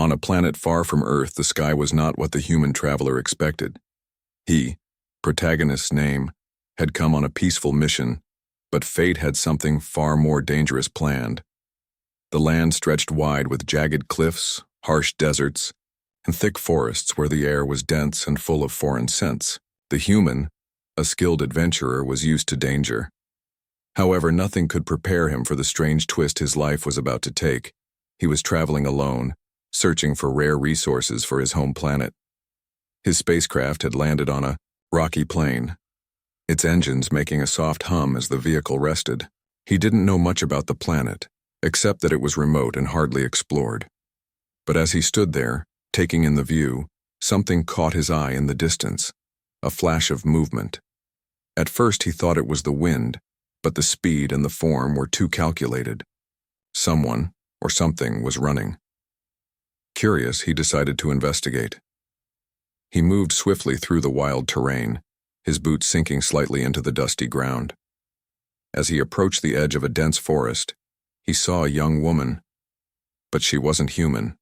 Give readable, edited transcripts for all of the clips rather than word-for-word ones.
On a planet far from Earth, the sky was not what the human traveler expected. He, protagonist's name, had come on a peaceful mission, but fate had something far more dangerous planned. The land stretched wide with jagged cliffs, harsh deserts, and thick forests where the air was dense and full of foreign scents. The human, a skilled adventurer, was used to danger. However, nothing could prepare him for the strange twist his life was about to take. He was traveling alone, searching for rare resources for his home planet. His spacecraft had landed on a rocky plain, its engines making a soft hum as the vehicle rested. He didn't know much about the planet, except that it was remote and hardly explored. But as he stood there, taking in the view, something caught his eye in the distance, a flash of movement. At first he thought it was the wind, but the speed and the form were too calculated. Someone, or something, was running. Curious, he decided to investigate. He moved swiftly through the wild terrain, his boots sinking slightly into the dusty ground. As he approached the edge of a dense forest, he saw a young woman, but she wasn't human.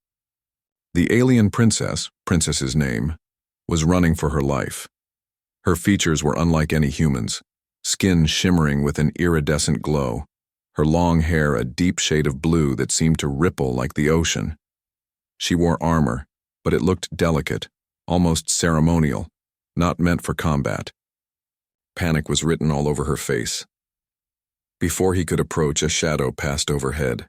The alien princess's name, was running for her life. Her features were unlike any human's, skin shimmering with an iridescent glow, her long hair a deep shade of blue that seemed to ripple like the ocean. She wore armor, but it looked delicate, almost ceremonial, not meant for combat. Panic was written all over her face. Before he could approach, a shadow passed overhead.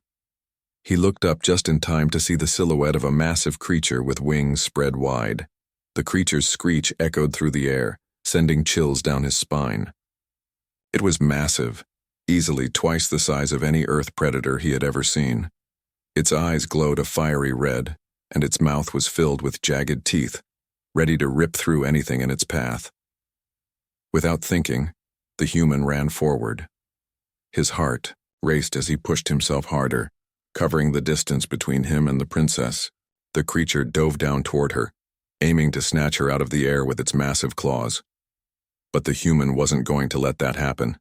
He looked up just in time to see the silhouette of a massive creature with wings spread wide. The creature's screech echoed through the air, sending chills down his spine. It was massive, easily twice the size of any Earth predator he had ever seen. Its eyes glowed a fiery red, and its mouth was filled with jagged teeth, ready to rip through anything in its path. Without thinking, the human ran forward. His heart raced as he pushed himself harder, covering the distance between him and the princess. The creature dove down toward her, aiming to snatch her out of the air with its massive claws. But the human wasn't going to let that happen.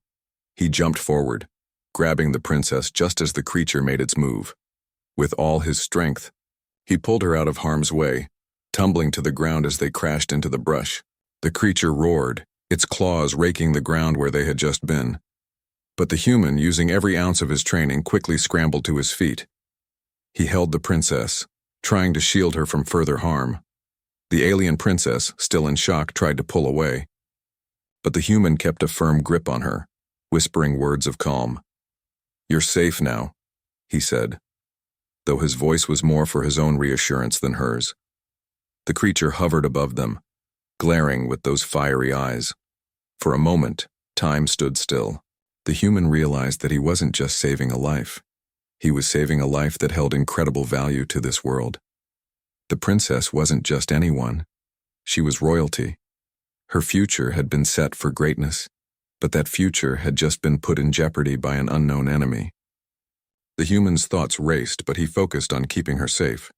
He jumped forward, grabbing the princess just as the creature made its move. With all his strength, he pulled her out of harm's way, tumbling to the ground as they crashed into the brush. The creature roared, its claws raking the ground where they had just been. But the human, using every ounce of his training, quickly scrambled to his feet. He held the princess, trying to shield her from further harm. The alien princess, still in shock, tried to pull away. But the human kept a firm grip on her, whispering words of calm. "You're safe now," he said, though his voice was more for his own reassurance than hers. The creature hovered above them, glaring with those fiery eyes. For a moment, time stood still. The human realized that he wasn't just saving a life. He was saving a life that held incredible value to this world. The princess wasn't just anyone. She was royalty. Her future had been set for greatness, but that future had just been put in jeopardy by an unknown enemy. The human's thoughts raced, but he focused on keeping her safe.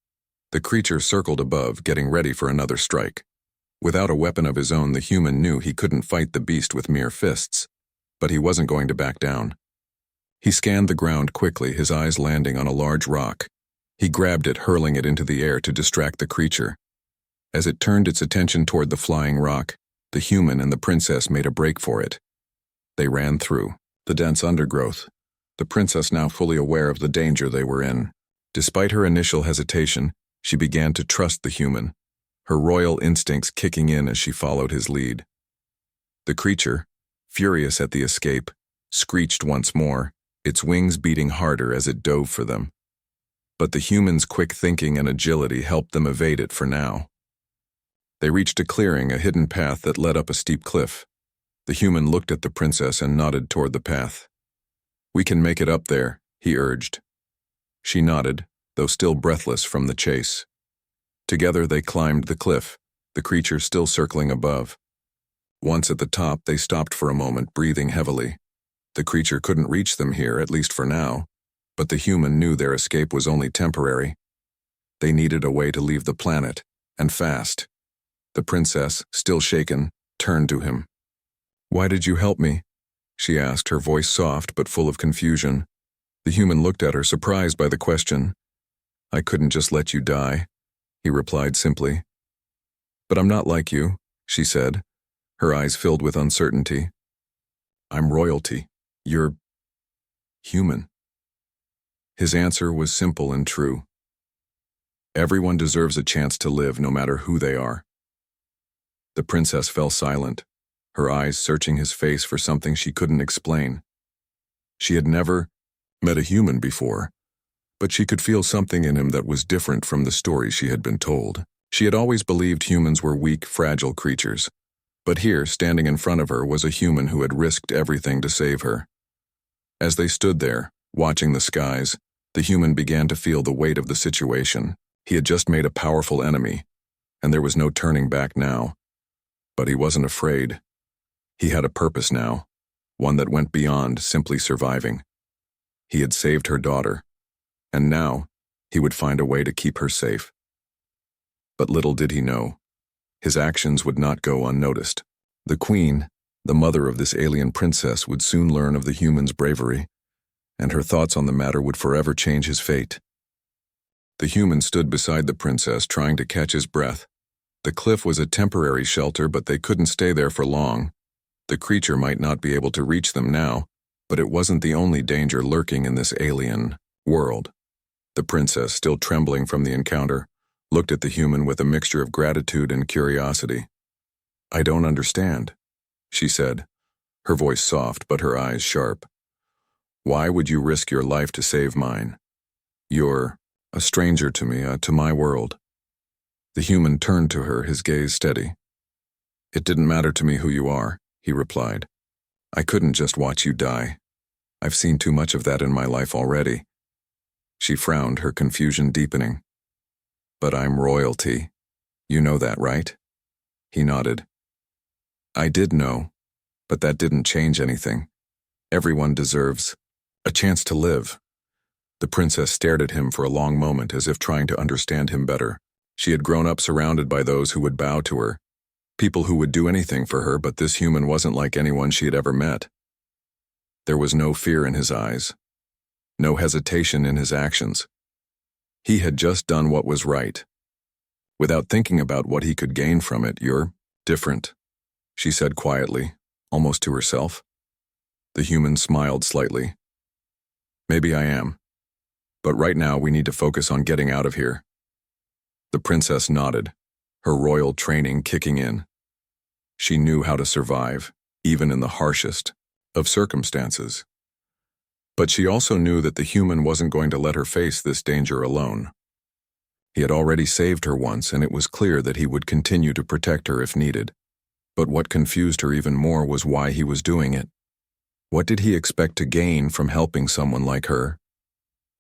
The creature circled above, getting ready for another strike. Without a weapon of his own, the human knew he couldn't fight the beast with mere fists, but he wasn't going to back down. He scanned the ground quickly, his eyes landing on a large rock. He grabbed it, hurling it into the air to distract the creature. As it turned its attention toward the flying rock, the human and the princess made a break for it. They ran through the dense undergrowth, the princess now fully aware of the danger they were in. Despite her initial hesitation, she began to trust the human, her royal instincts kicking in as she followed his lead. The creature, furious at the escape, screeched once more, its wings beating harder as it dove for them. But the human's quick thinking and agility helped them evade it for now. They reached a clearing, a hidden path that led up a steep cliff. The human looked at the princess and nodded toward the path. "We can make it up there," he urged. She nodded, though still breathless from the chase. Together they climbed the cliff, the creature still circling above. Once at the top, they stopped for a moment, breathing heavily. The creature couldn't reach them here, at least for now, but the human knew their escape was only temporary. They needed a way to leave the planet, and fast. The princess, still shaken, turned to him. "Why did you help me?" she asked, her voice soft but full of confusion. The human looked at her, surprised by the question. "I couldn't just let you die," he replied simply. But I'm not like you, she said, her eyes filled with uncertainty. I'm royalty. You're human. His answer was simple and true. Everyone deserves a chance to live, no matter who they are. The princess fell silent, her eyes searching his face for something she couldn't explain. She had never met a human before, but she could feel something in him that was different from the story she had been told. She had always believed humans were weak, fragile creatures, but here, standing in front of her, was a human who had risked everything to save her. As they stood there, watching the skies, the human began to feel the weight of the situation. He had just made a powerful enemy, and there was no turning back now. But he wasn't afraid. He had a purpose now, one that went beyond simply surviving. He had saved her daughter, and now he would find a way to keep her safe. But little did he know, his actions would not go unnoticed. The queen, the mother of this alien princess, would soon learn of the human's bravery, and her thoughts on the matter would forever change his fate. The human stood beside the princess, trying to catch his breath. The cliff was a temporary shelter, but they couldn't stay there for long. The creature might not be able to reach them now, but it wasn't the only danger lurking in this alien world. The princess, still trembling from the encounter, looked at the human with a mixture of gratitude and curiosity. I don't understand, she said, her voice soft but her eyes sharp. Why would you risk your life to save mine? You're a stranger to me, to my world. The human turned to her, his gaze steady. It didn't matter to me who you are, he replied. I couldn't just watch you die. I've seen too much of that in my life already. She frowned, her confusion deepening. But I'm royalty. You know that, right? He nodded. I did know, but that didn't change anything. Everyone deserves a chance to live. The princess stared at him for a long moment, as if trying to understand him better. She had grown up surrounded by those who would bow to her, people who would do anything for her, but this human wasn't like anyone she had ever met. There was no fear in his eyes, no hesitation in his actions. He had just done what was right. Without thinking about what he could gain from it, you're different, she said quietly, almost to herself. The human smiled slightly. Maybe I am, but right now we need to focus on getting out of here. The princess nodded, her royal training kicking in. She knew how to survive, even in the harshest of circumstances. But she also knew that the human wasn't going to let her face this danger alone. He had already saved her once, and it was clear that he would continue to protect her if needed. But what confused her even more was why he was doing it. What did he expect to gain from helping someone like her?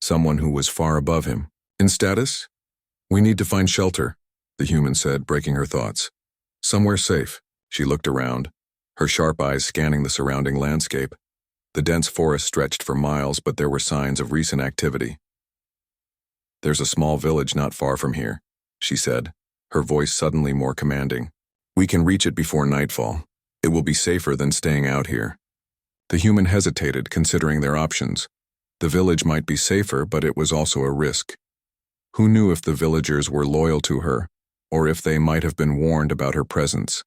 Someone who was far above him in status? We need to find shelter, the human said, breaking her thoughts. Somewhere safe. She looked around, her sharp eyes scanning the surrounding landscape. The dense forest stretched for miles, but there were signs of recent activity. There's a small village not far from here, she said, her voice suddenly more commanding. We can reach it before nightfall. It will be safer than staying out here. The human hesitated, considering their options. The village might be safer, but it was also a risk. Who knew if the villagers were loyal to her, or if they might have been warned about her presence?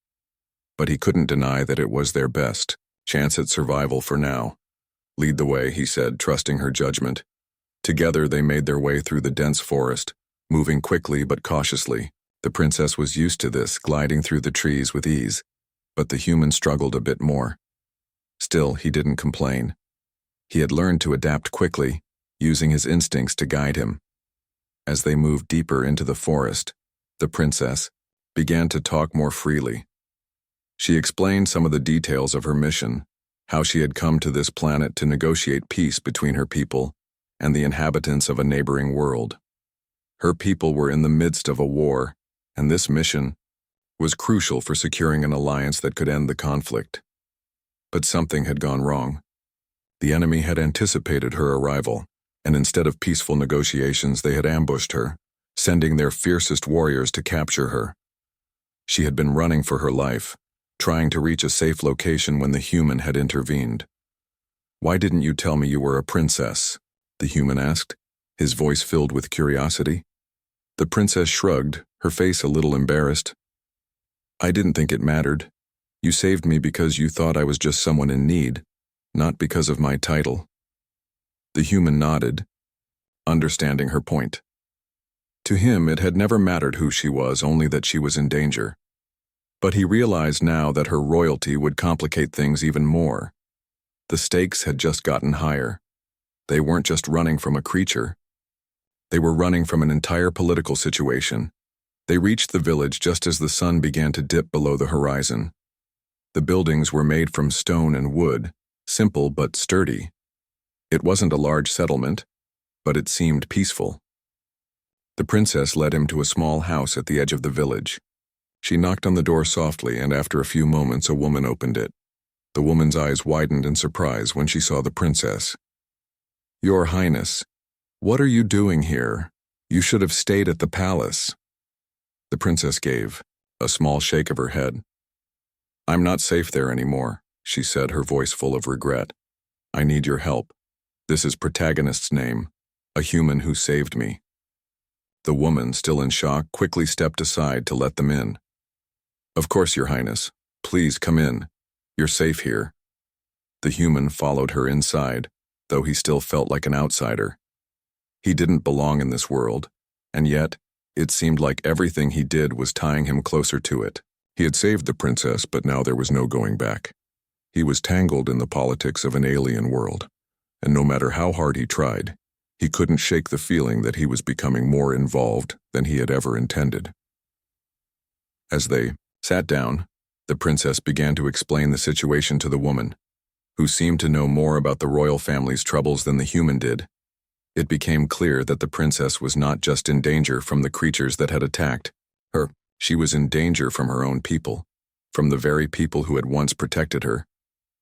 But he couldn't deny that it was their best chance at survival for now. Lead the way, he said, trusting her judgment. Together they made their way through the dense forest, moving quickly but cautiously. The princess was used to this, gliding through the trees with ease, but the human struggled a bit more. Still, he didn't complain. He had learned to adapt quickly, using his instincts to guide him. As they moved deeper into the forest, the princess began to talk more freely. She explained some of the details of her mission, how she had come to this planet to negotiate peace between her people and the inhabitants of a neighboring world. Her people were in the midst of a war, and this mission was crucial for securing an alliance that could end the conflict. But something had gone wrong. The enemy had anticipated her arrival, and instead of peaceful negotiations, they had ambushed her, sending their fiercest warriors to capture her. She had been running for her life, trying to reach a safe location when the human had intervened. Why didn't you tell me you were a princess? The human asked, his voice filled with curiosity. The princess shrugged, her face a little embarrassed. I didn't think it mattered. You saved me because you thought I was just someone in need, not because of my title. The human nodded, understanding her point. To him, it had never mattered who she was, only that she was in danger. But he realized now that her royalty would complicate things even more. The stakes had just gotten higher. They weren't just running from a creature. They were running from an entire political situation. They reached the village just as the sun began to dip below the horizon. The buildings were made from stone and wood, simple but sturdy. It wasn't a large settlement, but it seemed peaceful. The princess led him to a small house at the edge of the village. She knocked on the door softly, and after a few moments a woman opened it. The woman's eyes widened in surprise when she saw the princess. Your Highness, what are you doing here? You should have stayed at the palace. The princess gave a small shake of her head. I'm not safe there anymore, she said, her voice full of regret. I need your help. This is protagonist's name, a human who saved me. The woman, still in shock, quickly stepped aside to let them in. Of course, Your Highness. Please come in. You're safe here. The human followed her inside, though he still felt like an outsider. He didn't belong in this world, and yet, it seemed like everything he did was tying him closer to it. He had saved the princess, but now there was no going back. He was tangled in the politics of an alien world, and no matter how hard he tried, he couldn't shake the feeling that he was becoming more involved than he had ever intended. As they sat down, the princess began to explain the situation to the woman, who seemed to know more about the royal family's troubles than the human did. It became clear that the princess was not just in danger from the creatures that had attacked her. She was in danger from her own people, from the very people who had once protected her.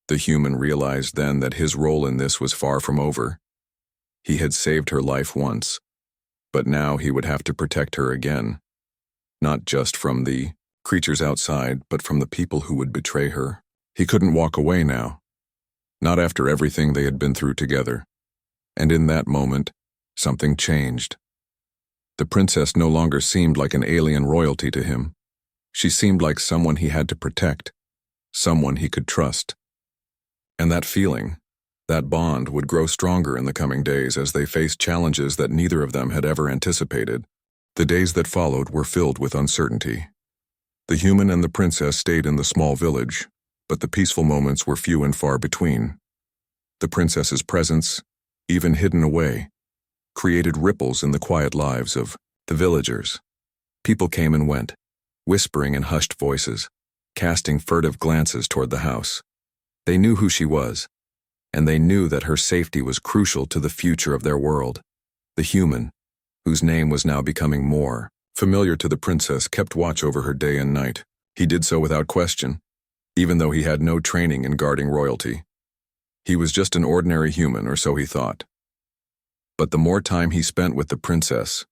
The human realized then that his role in this was far from over. He had saved her life once, but now he would have to protect her again. Not just from the creatures outside, but from the people who would betray her. He couldn't walk away now. Not after everything they had been through together. And in that moment, something changed. The princess no longer seemed like an alien royalty to him. She seemed like someone he had to protect, someone he could trust. And that feeling, that bond, would grow stronger in the coming days as they faced challenges that neither of them had ever anticipated. The days that followed were filled with uncertainty. The human and the princess stayed in the small village, but the peaceful moments were few and far between. The princess's presence, even hidden away, created ripples in the quiet lives of the villagers. People came and went, whispering in hushed voices, casting furtive glances toward the house. They knew who she was, and they knew that her safety was crucial to the future of their world. The human, whose name was now becoming more familiar to the princess, kept watch over her day and night. He did so without question, even though he had no training in guarding royalty. He was just an ordinary human, or so he thought. But the more time he spent with the princess,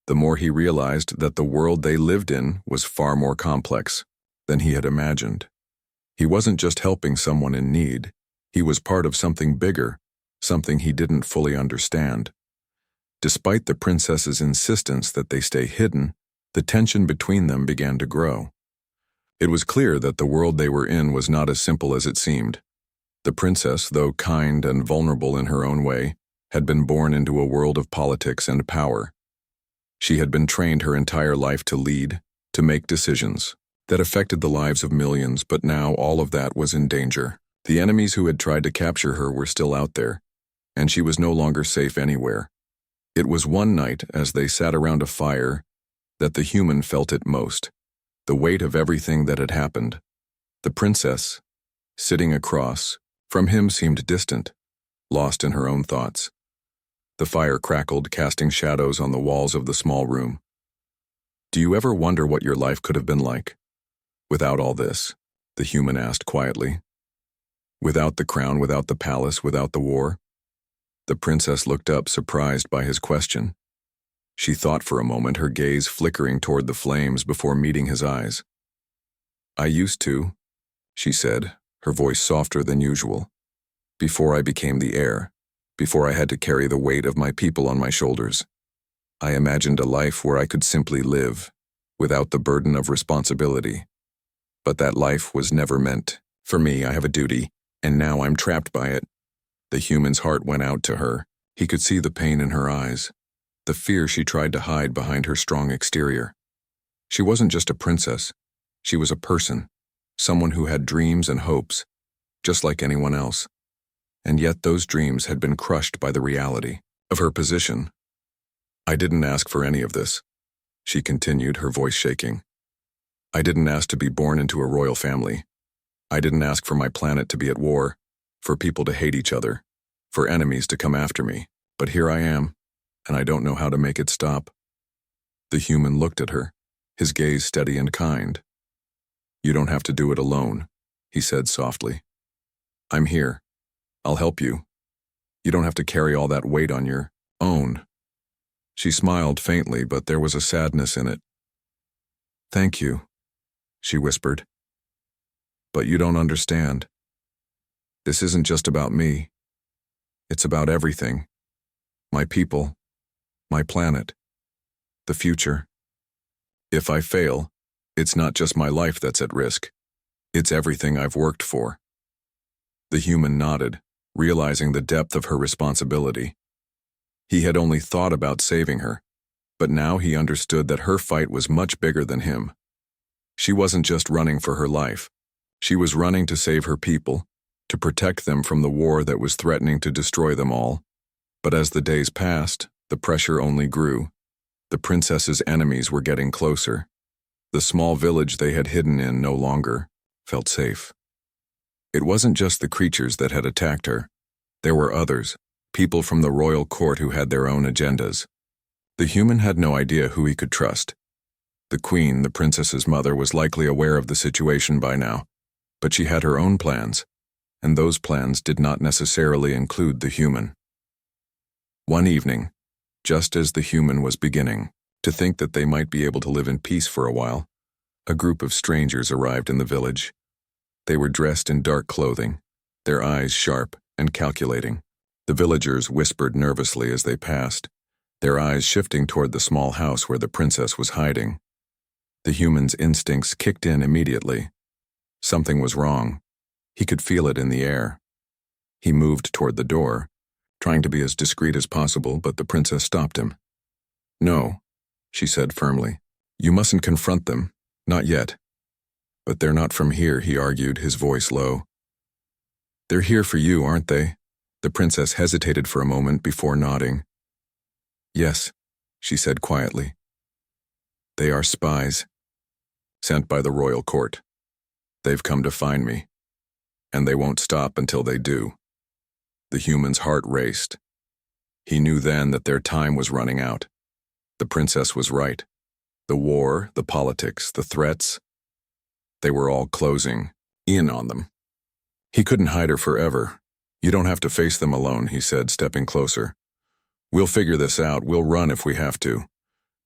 the more he realized that the world they lived in was far more complex than he had imagined. He wasn't just helping someone in need. He was part of something bigger, something he didn't fully understand. Despite the princess's insistence that they stay hidden, the tension between them began to grow. It was clear that the world they were in was not as simple as it seemed. The princess, though kind and vulnerable in her own way, had been born into a world of politics and power. She had been trained her entire life to lead, to make decisions that affected the lives of millions, but now all of that was in danger. The enemies who had tried to capture her were still out there, and she was no longer safe anywhere. It was one night, as they sat around a fire, that the human felt it most, the weight of everything that had happened. The princess, sitting across from him, seemed distant, lost in her own thoughts. The fire crackled, casting shadows on the walls of the small room. Do you ever wonder what your life could have been like without all this? The human asked quietly. Without the crown, without the palace, without the war? The princess looked up, surprised by his question. She thought for a moment, her gaze flickering toward the flames before meeting his eyes. I used to, she said, her voice softer than usual. Before I became the heir, before I had to carry the weight of my people on my shoulders. I imagined a life where I could simply live, without the burden of responsibility. But that life was never meant for me. I have a duty, and now I'm trapped by it. The human's heart went out to her. He could see the pain in her eyes, the fear she tried to hide behind her strong exterior. She wasn't just a princess. She was a person, someone who had dreams and hopes, just like anyone else. And yet those dreams had been crushed by the reality of her position. I didn't ask for any of this, she continued, her voice shaking. I didn't ask to be born into a royal family. I didn't ask for my planet to be at war, for people to hate each other, for enemies to come after me. But here I am, and I don't know how to make it stop. The human looked at her, his gaze steady and kind. You don't have to do it alone, he said softly. I'm here. I'll help you. You don't have to carry all that weight on your own. She smiled faintly, but there was a sadness in it. Thank you, she whispered. But you don't understand. This isn't just about me. It's about everything. My people, my planet, the future. If I fail, it's not just my life that's at risk. It's everything I've worked for. The human nodded, realizing the depth of her responsibility. He had only thought about saving her, but now he understood that her fight was much bigger than him. She wasn't just running for her life. She was running to save her people, to protect them from the war that was threatening to destroy them all. But as the days passed, the pressure only grew. The princess's enemies were getting closer. The small village they had hidden in no longer felt safe. It wasn't just the creatures that had attacked her. There were others, people from the royal court who had their own agendas. The human had no idea who he could trust. The queen, the princess's mother, was likely aware of the situation by now, but she had her own plans, and those plans did not necessarily include the human. One evening, just as the human was beginning to think that they might be able to live in peace for a while, a group of strangers arrived in the village. They were dressed in dark clothing, their eyes sharp and calculating. The villagers whispered nervously as they passed, their eyes shifting toward the small house where the princess was hiding. The human's instincts kicked in immediately. Something was wrong. He could feel it in the air. He moved toward the door, trying to be as discreet as possible, but the princess stopped him. No, she said firmly. You mustn't confront them, not yet. But they're not from here, he argued, his voice low. They're here for you, aren't they? The princess hesitated for a moment before nodding. Yes, she said quietly. They are spies, sent by the royal court. They've come to find me, and they won't stop until they do. The human's heart raced. He knew then that their time was running out. The princess was right. The war, the politics, the threats, they were all closing in on them. He couldn't hide her forever. You don't have to face them alone, he said, stepping closer. We'll figure this out. We'll run if we have to.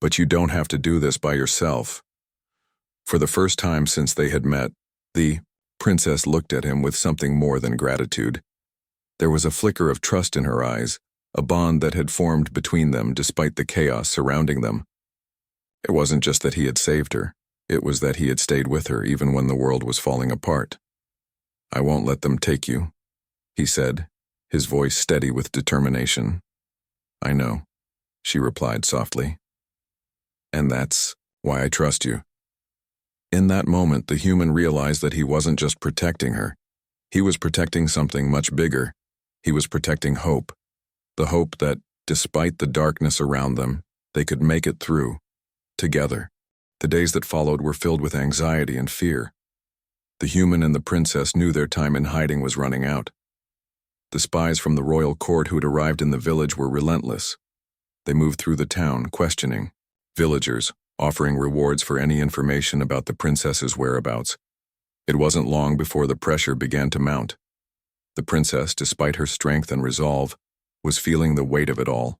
But you don't have to do this by yourself. For the first time since they had met, the princess looked at him with something more than gratitude. There was a flicker of trust in her eyes, a bond that had formed between them despite the chaos surrounding them. It wasn't just that he had saved her. It was that he had stayed with her even when the world was falling apart. I won't let them take you, he said, his voice steady with determination. I know, she replied softly. And that's why I trust you. In that moment, the human realized that he wasn't just protecting her. He was protecting something much bigger. He was protecting hope. The hope that, despite the darkness around them, they could make it through, together. The days that followed were filled with anxiety and fear. The human and the princess knew their time in hiding was running out. The spies from the royal court who had arrived in the village were relentless. They moved through the town, questioning villagers, offering rewards for any information about the princess's whereabouts. It wasn't long before the pressure began to mount. The princess, despite her strength and resolve, was feeling the weight of it all.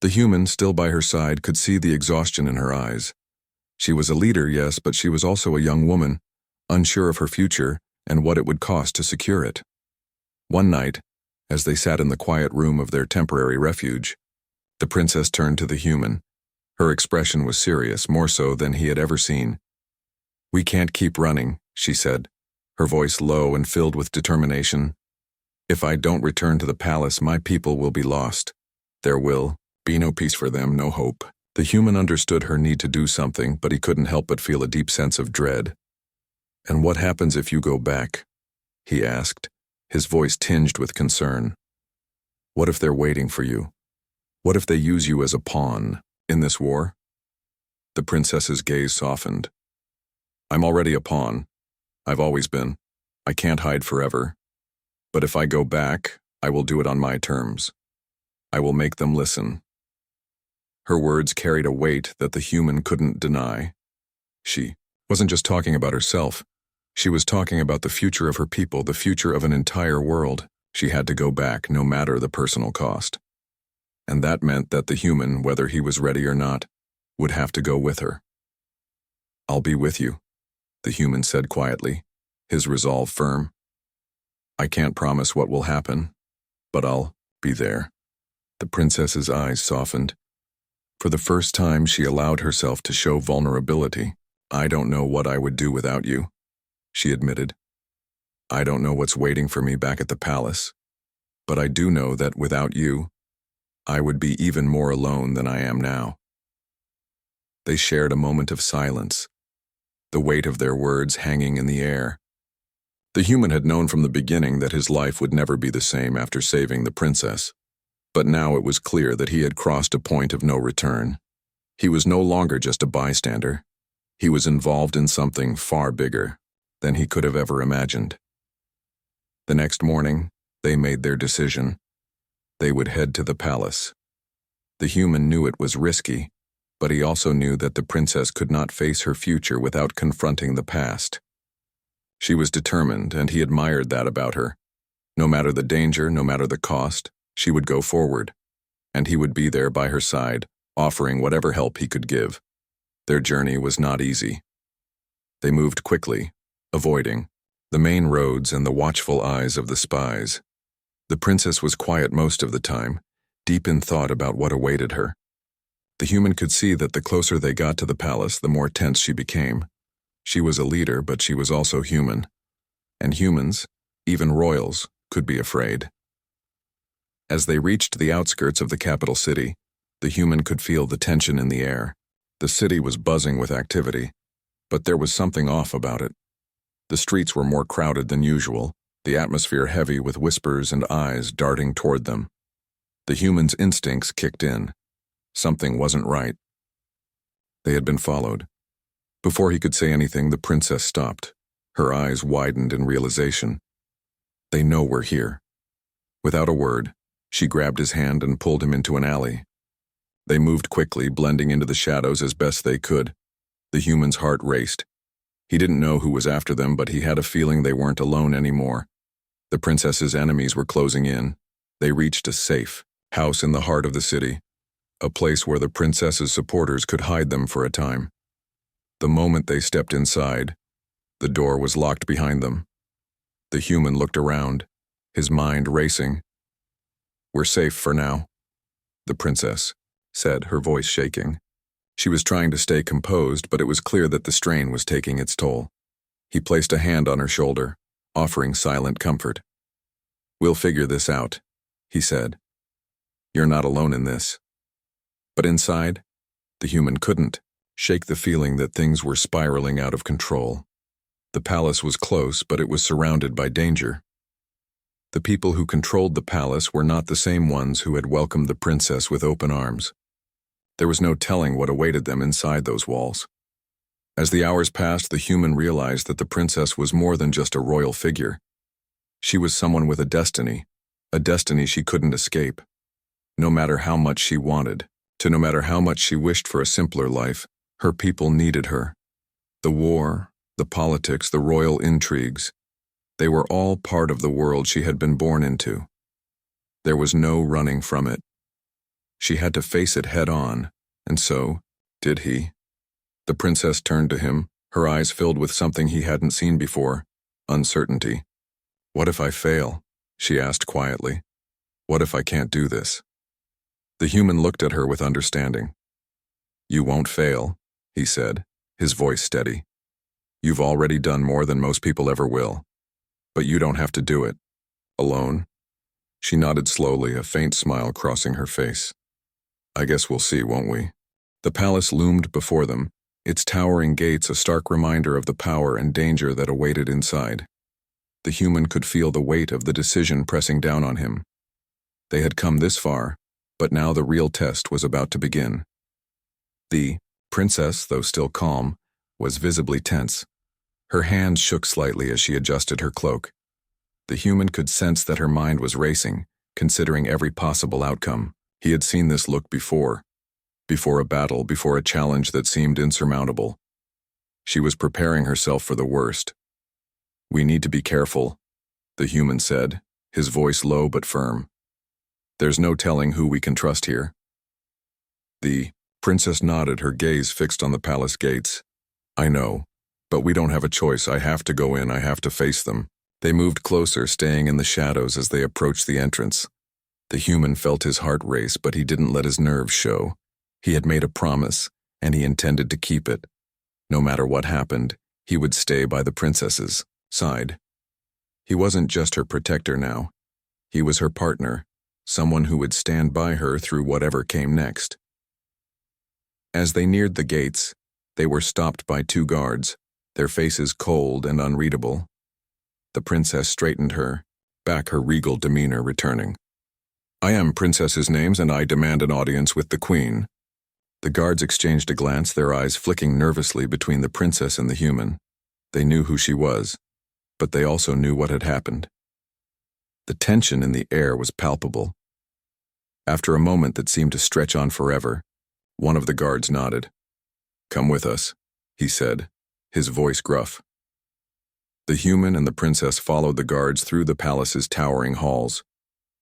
The human, still by her side, could see the exhaustion in her eyes. She was a leader, yes, but she was also a young woman, unsure of her future and what it would cost to secure it. One night, as they sat in the quiet room of their temporary refuge, The princess turned to the human. Her expression was serious, more so than he had ever seen. "We can't keep running," she said, her voice low and filled with determination. "If I don't return to the palace, my people will be lost. There will be no peace for them, no hope." The human understood her need to do something, but he couldn't help but feel a deep sense of dread. "And what happens if you go back?" he asked, his voice tinged with concern. "What if they're waiting for you? What if they use you as a pawn in this war?" The princess's gaze softened. "I'm already a pawn. I've always been. I can't hide forever. But if I go back, I will do it on my terms. I will make them listen." Her words carried a weight that the human couldn't deny. She wasn't just talking about herself. She was talking about the future of her people, the future of an entire world. She had to go back, no matter the personal cost. And that meant that the human, whether he was ready or not, would have to go with her. "I'll be with you," the human said quietly, his resolve firm. "I can't promise what will happen, but I'll be there." The princess's eyes softened. For the first time, she allowed herself to show vulnerability. "I don't know what I would do without you," she admitted. "I don't know what's waiting for me back at the palace, but I do know that without you, I would be even more alone than I am now." They shared a moment of silence, the weight of their words hanging in the air. The human had known from the beginning that his life would never be the same after saving the princess, but now it was clear that he had crossed a point of no return. He was no longer just a bystander. He was involved in something far bigger than he could have ever imagined. The next morning, they made their decision. They would head to the palace. The human knew it was risky, but he also knew that the princess could not face her future without confronting the past. She was determined, and he admired that about her. No matter the danger, no matter the cost, she would go forward, and he would be there by her side, offering whatever help he could give. Their journey was not easy. They moved quickly, avoiding the main roads and the watchful eyes of the spies. The princess was quiet most of the time, deep in thought about what awaited her. The human could see that the closer they got to the palace, the more tense she became. She was a leader, but she was also human. And humans, even royals, could be afraid. As they reached the outskirts of the capital city, the human could feel the tension in the air. The city was buzzing with activity, but there was something off about it. The streets were more crowded than usual, the atmosphere heavy with whispers and eyes darting toward them. The human's instincts kicked in. Something wasn't right. They had been followed. Before he could say anything, the princess stopped. Her eyes widened in realization. "They know we're here." Without a word, she grabbed his hand and pulled him into an alley. They moved quickly, blending into the shadows as best they could. The human's heart raced. He didn't know who was after them, but he had a feeling they weren't alone anymore. The princess's enemies were closing in. They reached a safe house in the heart of the city, a place where the princess's supporters could hide them for a time. The moment they stepped inside, the door was locked behind them. The human looked around, his mind racing. "We're safe for now," the princess said, her voice shaking. She was trying to stay composed, but it was clear that the strain was taking its toll. He placed a hand on her shoulder, offering silent comfort. "We'll figure this out," he said. "You're not alone in this." But inside, the human couldn't shake the feeling that things were spiraling out of control. The palace was close, but it was surrounded by danger. The people who controlled the palace were not the same ones who had welcomed the princess with open arms. There was no telling what awaited them inside those walls. As the hours passed, the human realized that the princess was more than just a royal figure. She was someone with a destiny she couldn't escape. No matter how much she wanted, no matter how much she wished for a simpler life, her people needed her. The war, the politics, the royal intrigues, they were all part of the world she had been born into. There was no running from it. She had to face it head on, and so did he. The princess turned to him, her eyes filled with something he hadn't seen before, uncertainty. "What if I fail?" she asked quietly. "What if I can't do this?" The human looked at her with understanding. "You won't fail," he said, his voice steady. "You've already done more than most people ever will. But you don't have to do it. Alone?" She nodded slowly, a faint smile crossing her face. "I guess we'll see, won't we?" The palace loomed before them, its towering gates a stark reminder of the power and danger that awaited inside. The human could feel the weight of the decision pressing down on him. They had come this far, but now the real test was about to begin. The princess, though still calm, was visibly tense. Her hands shook slightly as she adjusted her cloak. The human could sense that her mind was racing, considering every possible outcome. He had seen this look before a battle, before a challenge that seemed insurmountable. She was preparing herself for the worst. "We need to be careful," the human said, his voice low but firm. "There's no telling who we can trust here." The princess nodded, her gaze fixed on the palace gates. "I know, but we don't have a choice. I have to go in, I have to face them." They moved closer, staying in the shadows as they approached the entrance. The human felt his heart race, but he didn't let his nerves show. He had made a promise, and he intended to keep it. No matter what happened, he would stay by the princess's side. He wasn't just her protector now. He was her partner, someone who would stand by her through whatever came next. As they neared the gates, they were stopped by two guards, their faces cold and unreadable. The princess straightened her regal demeanor returning. "I am princesses' names, and I demand an audience with the queen." The guards exchanged a glance, their eyes flicking nervously between the princess and the human. They knew who she was, but they also knew what had happened. The tension in the air was palpable. After a moment that seemed to stretch on forever, one of the guards nodded. "Come with us," he said, his voice gruff. The human and the princess followed the guards through the palace's towering halls.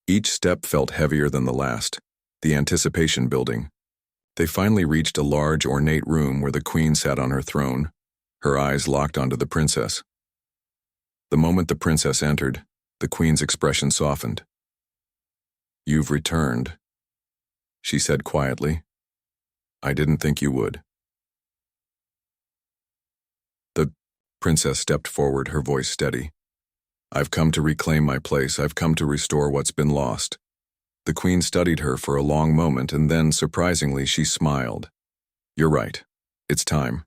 Each step felt heavier than the last, the anticipation building. They finally reached a large, ornate room where the queen sat on her throne, her eyes locked onto the princess. The moment the princess entered, the queen's expression softened. "You've returned," she said quietly. "I didn't think you would." The princess stepped forward, her voice steady. "I've come to reclaim my place. I've come to restore what's been lost." The queen studied her for a long moment, and then, surprisingly, she smiled. "You're right. It's time."